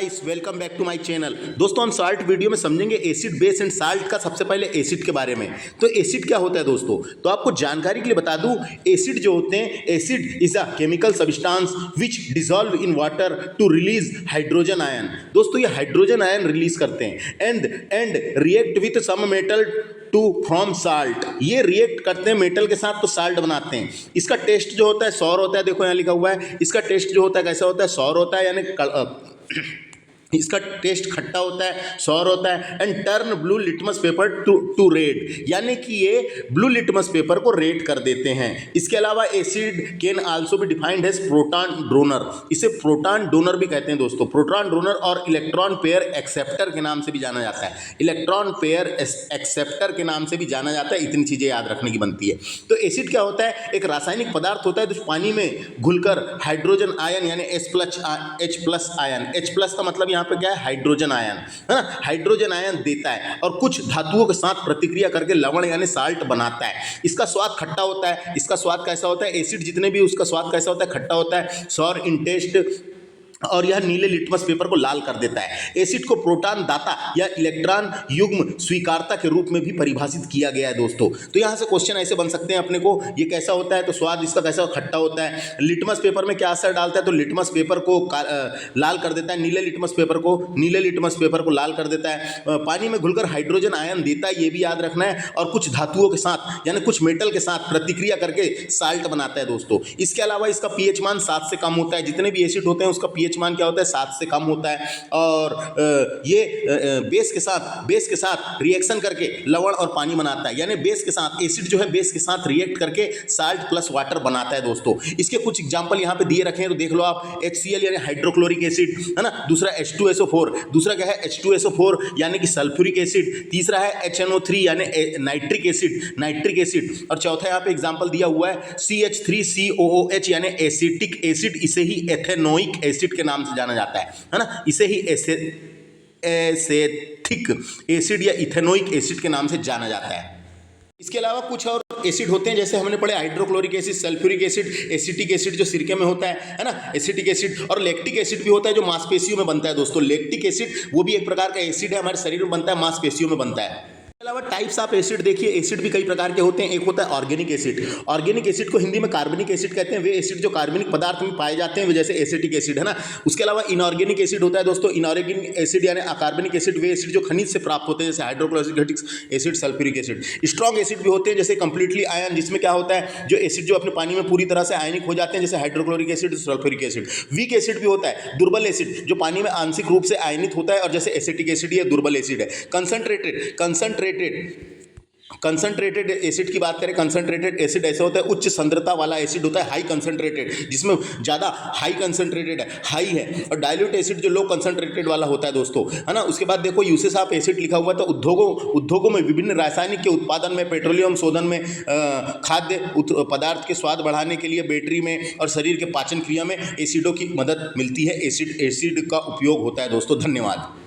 Welcome back to my channel. दोस्तों हम salt video में समझेंगे एसिड बेस एंड साल्ट का। सबसे पहले एसिड के बारे में। तो एसिड क्या होता है दोस्तों, तो आपको जानकारी के लिए बता दूं, एसिड जो होते हैं, acid is a chemical substance which dissolve in water to release hydrogen ion. दोस्तों ये हाइड्रोजन आयन रिलीज करते हैं and react with some metal to from salt. ये रिएक्ट करते हैं मेटल के साथ तो साल्ट बनाते हैं। इसका टेस्ट जो होता है सौर होता है। देखो यहाँ लिखा हुआ है, इसका टेस्ट जो होता है कैसा होता है, सौर होता है, यानी इसका टेस्ट खट्टा होता है, सौर होता है। And turn blue litmus paper to red, यानी कि ये ब्लू लिटमस पेपर को रेड कर देते हैं। इसके अलावा acid can also be defined as proton donor. इसे प्रोटॉन डोनर भी कहते हैं दोस्तों। प्रोटॉन डोनर और इलेक्ट्रॉन पेयर एक्सेप्टर के नाम से भी जाना जाता है। इलेक्ट्रॉन पेयर एक्सेप्टर के नाम से भी जाना जाता है। इतनी चीज़ें याद रखने की बनती है। तो एसिड क्या होता है, एक रासायनिक पदार्थ होता है जो पानी में घुलकर हाइड्रोजन आयन यानी H+ आयन, H+ का मतलब यहाँ पे क्या है, हाइड्रोजन आयन, है ना, हाइड्रोजन आयन देता है और कुछ धातुओं के साथ प्रतिक्रिया करके लवण यानी साल्ट बनाता है। इसका स्वाद खट्टा होता है। इसका स्वाद कैसा होता है, एसिड जितने भी उसका स्वाद कैसा होता है, खट्टा होता है, सॉर इन टेस्ट, और यह नीले लिटमस पेपर को लाल कर देता है। एसिड को प्रोटॉन दाता या इलेक्ट्रॉन युग्म स्वीकारता के रूप में भी परिभाषित किया गया है दोस्तों। तो यहाँ से क्वेश्चन ऐसे बन सकते हैं अपने को, ये कैसा होता है, तो स्वाद इसका कैसा, खट्टा होता है। लिटमस पेपर में क्या असर डालता है, तो लिटमस पेपर को लाल कर देता है। नीले लिटमस पेपर को लाल कर देता है। पानी में घुलकर हाइड्रोजन आयन देता है, ये भी याद रखना है। और कुछ धातुओं के साथ यानी कुछ मेटल के साथ प्रतिक्रिया करके साल्ट बनाता है दोस्तों। इसके अलावा इसका पीएच मान 7 से कम होता है। जितने भी एसिड होते हैं उसका पीएच मान क्या होता है, 7 से कम होता है। और ये बेस के साथ रिएक्शन करके लवण और पानी बनाता है। यानी बेस के साथ, एसिड जो है बेस के साथ रिएक्ट करके साल्ट प्लस वाटर बनाता है दोस्तों। इसके कुछ एग्जांपल यहाँ पे दिए रखे हैं, तो देख लो आप। HCl यानी हाइड्रोक्लोरिक एसिड, है ना। दूसरा H2SO4, दूसरा क्या है H2SO4 यानी कि सल्फ्यूरिक एसिड। तीसरा है HNO3 यानी नाइट्रिक एसिड। और चौथा यहाँ पे एग्जाम्पल दिया हुआ है CH3COOH यानी एसिटिक एसिड। इसे ही एथेनोइक एसिड के नाम से जाना जाता है ना। इसे ही एसेथिक एसिड या इथेनोइक एसिड के नाम से जाना जाता है। इसके अलावा कुछ और एसिड होते हैं, जैसे हमने पढ़े hydrochloric acid, sulphuric acid, acetic acid जो सिरके में होता है ना, एसिटिक एसिड। और लैक्टिक एसिड भी होता है जो मांसपेशियों में बनता है दोस्तों। लैक्टिक एसिड वो भी एक प्रकार का एसिड है, हमारे शरीर में बनता है, मांसपेशियों में बनता है। इसके अलावा टाइप्स ऑफ एसिड देखिए, एसिड भी कई प्रकार के होते हैं। एक होता है ऑर्गेनिक एसिड। ऑर्गेनिक एसिड को हिंदी में कार्बनिक एसिड कहते हैं। वे एसिड जो कार्बनिक पदार्थ में पाए जाते हैं, वे जैसे एसिटिक एसिड, है ना। उसके अलावा इनऑर्गेनिक एसिड होता है दोस्तों। इनऑर्गेनिक एसिड यानी अकार्बनिक एसिड, वे एसिड जो खनिज से प्राप्त होते हैं, जैसे hydrochloric acid, sulphuric acid. Strong acid भी होते हैं, जैसे कंप्लीटली आयन, जिसमें क्या होता है, जो एसिड जो अपने पानी में पूरी तरह से आयनिक हो जाते हैं, जैसे hydrochloric acid, sulphuric acid. Weak acid भी होता है, दुर्बल एसिड जो पानी में आंशिक रूप से आयनित होता है, और जैसे एसिटिक एसिड ये दुर्बल एसिड है। कंसंट्रेटेड एसिड की बात करें, कंसंट्रेटेड एसिड ऐसा होता है, उच्च सांद्रता वाला एसिड होता है, हाई कंसंट्रेटेड, जिसमें ज़्यादा हाई कंसंट्रेटेड है, हाई है। और डाइल्यूट एसिड जो लो कंसंट्रेटेड वाला होता है दोस्तों, है ना। उसके बाद देखो यूसेज ऑफ एसिड लिखा हुआ है, तो उद्योगों में विभिन्न रासायनिक के उत्पादन में, पेट्रोलियम शोधन में, खाद्य पदार्थ के स्वाद बढ़ाने के लिए, बैटरी में, और शरीर के पाचन क्रिया में एसिडों की मदद मिलती है। एसिड का उपयोग होता है दोस्तों। धन्यवाद।